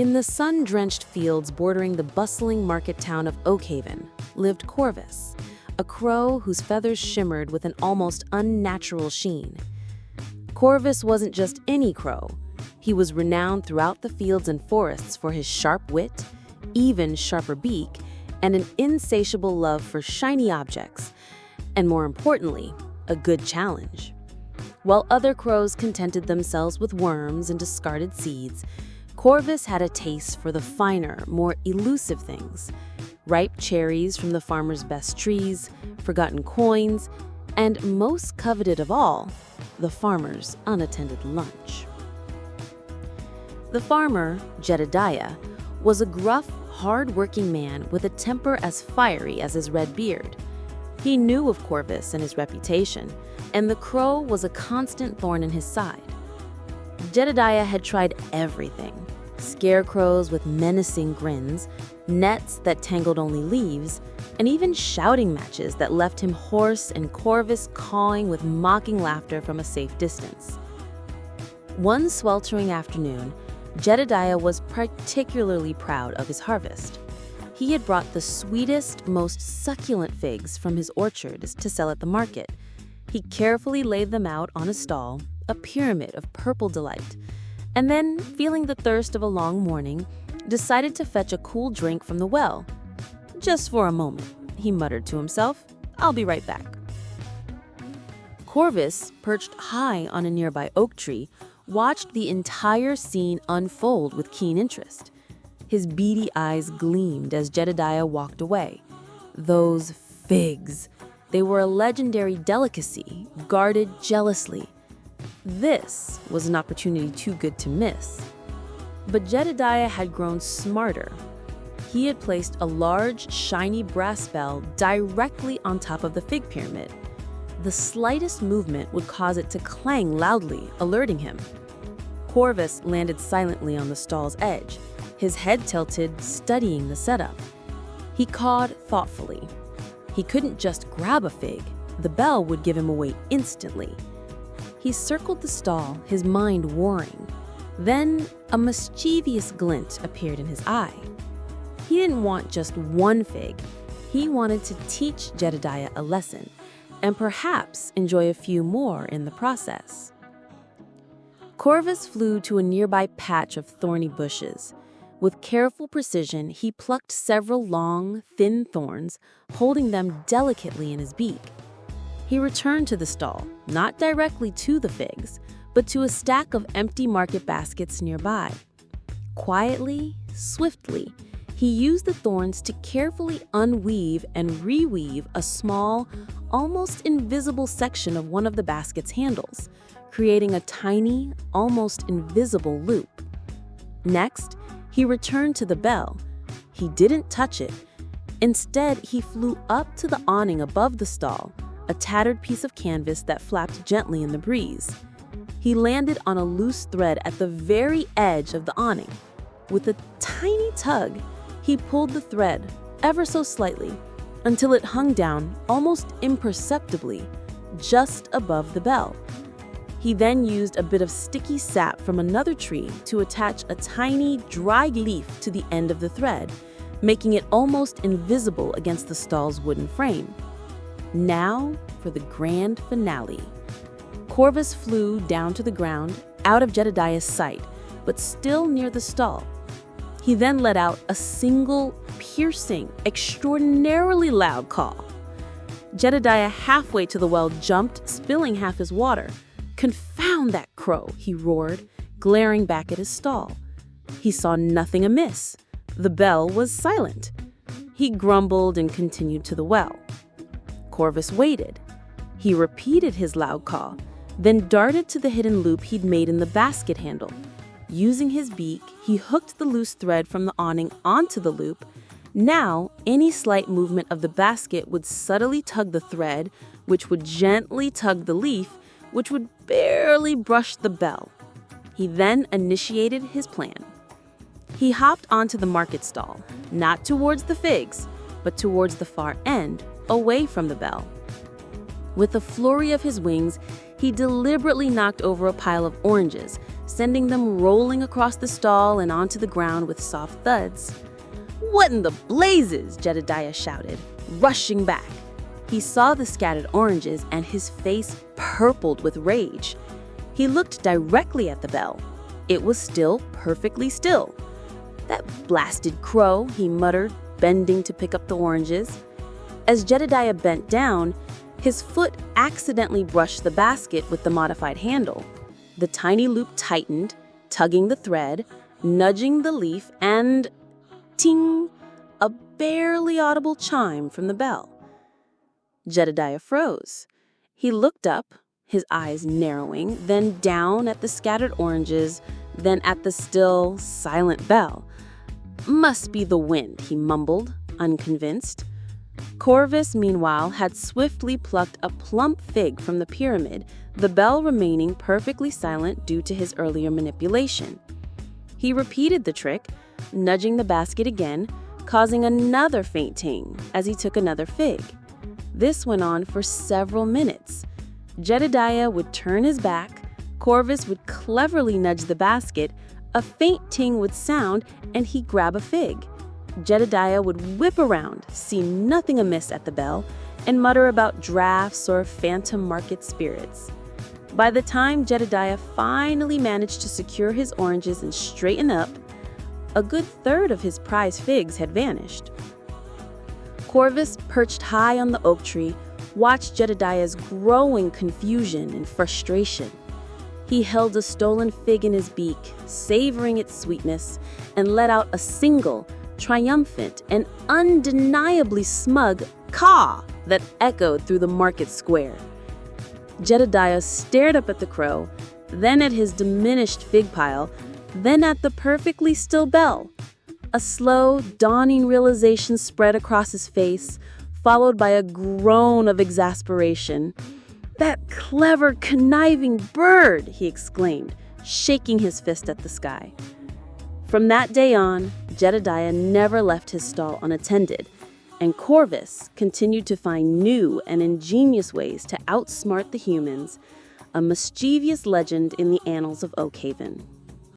In the sun-drenched fields bordering the bustling market town of Oakhaven lived Corvus, a crow whose feathers shimmered with an almost unnatural sheen. Corvus wasn't just any crow. He was renowned throughout the fields and forests for his sharp wit, even sharper beak, and an insatiable love for shiny objects, and more importantly, a good challenge. While other crows contented themselves with worms and discarded seeds, Corvus had a taste for the finer, more elusive things: ripe cherries from the farmer's best trees, forgotten coins, and most coveted of all, the farmer's unattended lunch. The farmer, Jedediah, was a gruff, hard-working man with a temper as fiery as his red beard. He knew of Corvus and his reputation, and the crow was a constant thorn in his side. Jedediah had tried everything: scarecrows with menacing grins, nets that tangled only leaves, and even shouting matches that left him hoarse and Corvus cawing with mocking laughter from a safe distance. One sweltering afternoon, Jedediah was particularly proud of his harvest. He had brought the sweetest, most succulent figs from his orchards to sell at the market. He carefully laid them out on a stall, a pyramid of purple delight, and then, feeling the thirst of a long morning, decided to fetch a cool drink from the well. "Just for a moment," he muttered to himself. "I'll be right back." Corvus, perched high on a nearby oak tree, watched the entire scene unfold with keen interest. His beady eyes gleamed as Jedediah walked away. Those figs! They were a legendary delicacy, guarded jealously. This was an opportunity too good to miss. But Jedediah had grown smarter. He had placed a large, shiny brass bell directly on top of the fig pyramid. The slightest movement would cause it to clang loudly, alerting him. Corvus landed silently on the stall's edge, his head tilted, studying the setup. He cawed thoughtfully. He couldn't just grab a fig. The bell would give him away instantly. He circled the stall, his mind warring. Then a mischievous glint appeared in his eye. He didn't want just one fig. He wanted to teach Jedediah a lesson, and perhaps enjoy a few more in the process. Corvus flew to a nearby patch of thorny bushes. With careful precision, he plucked several long, thin thorns, holding them delicately in his beak. He returned to the stall, not directly to the figs, but to a stack of empty market baskets nearby. Quietly, swiftly, he used the thorns to carefully unweave and reweave a small, almost invisible section of one of the basket's handles, creating a tiny, almost invisible loop. Next, he returned to the bell. He didn't touch it. Instead, he flew up to the awning above the stall, a tattered piece of canvas that flapped gently in the breeze. He landed on a loose thread at the very edge of the awning. With a tiny tug, he pulled the thread, ever so slightly, until it hung down almost imperceptibly, just above the bell. He then used a bit of sticky sap from another tree to attach a tiny, dried leaf to the end of the thread, making it almost invisible against the stall's wooden frame. Now for the grand finale. Corvus flew down to the ground, out of Jedediah's sight, but still near the stall. He then let out a single, piercing, extraordinarily loud call. Jedediah, halfway to the well, jumped, spilling half his water. "Confound that crow!" he roared, glaring back at his stall. He saw nothing amiss. The bell was silent. He grumbled and continued to the well. Corvus waited. He repeated his loud call, then darted to the hidden loop he'd made in the basket handle. Using his beak, he hooked the loose thread from the awning onto the loop. Now, any slight movement of the basket would subtly tug the thread, which would gently tug the leaf, which would barely brush the bell. He then initiated his plan. He hopped onto the market stall, not towards the figs, but towards the far end, away from the bell. With a flurry of his wings, he deliberately knocked over a pile of oranges, sending them rolling across the stall and onto the ground with soft thuds. "What in the blazes?" Jedediah shouted, rushing back. He saw the scattered oranges and his face purpled with rage. He looked directly at the bell. It was still perfectly still. "That blasted crow," he muttered, bending to pick up the oranges. As Jedediah bent down, his foot accidentally brushed the basket with the modified handle. The tiny loop tightened, tugging the thread, nudging the leaf, and ting! A barely audible chime from the bell. Jedediah froze. He looked up, his eyes narrowing, then down at the scattered oranges, then at the still, silent bell. "Must be the wind," he mumbled, unconvinced. Corvus, meanwhile, had swiftly plucked a plump fig from the pyramid, the bell remaining perfectly silent due to his earlier manipulation. He repeated the trick, nudging the basket again, causing another faint ting as he took another fig. This went on for several minutes. Jedediah would turn his back, Corvus would cleverly nudge the basket, a faint ting would sound, and he'd grab a fig. Jedediah would whip around, see nothing amiss at the bell, and mutter about drafts or phantom market spirits. By the time Jedediah finally managed to secure his oranges and straighten up, a good third of his prize figs had vanished. Corvus, perched high on the oak tree, watched Jedediah's growing confusion and frustration. He held a stolen fig in his beak, savoring its sweetness, and let out a single, triumphant, and undeniably smug caw that echoed through the market square. Jedediah stared up at the crow, then at his diminished fig pile, then at the perfectly still bell. A slow, dawning realization spread across his face, followed by a groan of exasperation. "That clever, conniving bird!" he exclaimed, shaking his fist at the sky. From that day on, Jedediah never left his stall unattended, and Corvus continued to find new and ingenious ways to outsmart the humans, a mischievous legend in the annals of Oak Haven.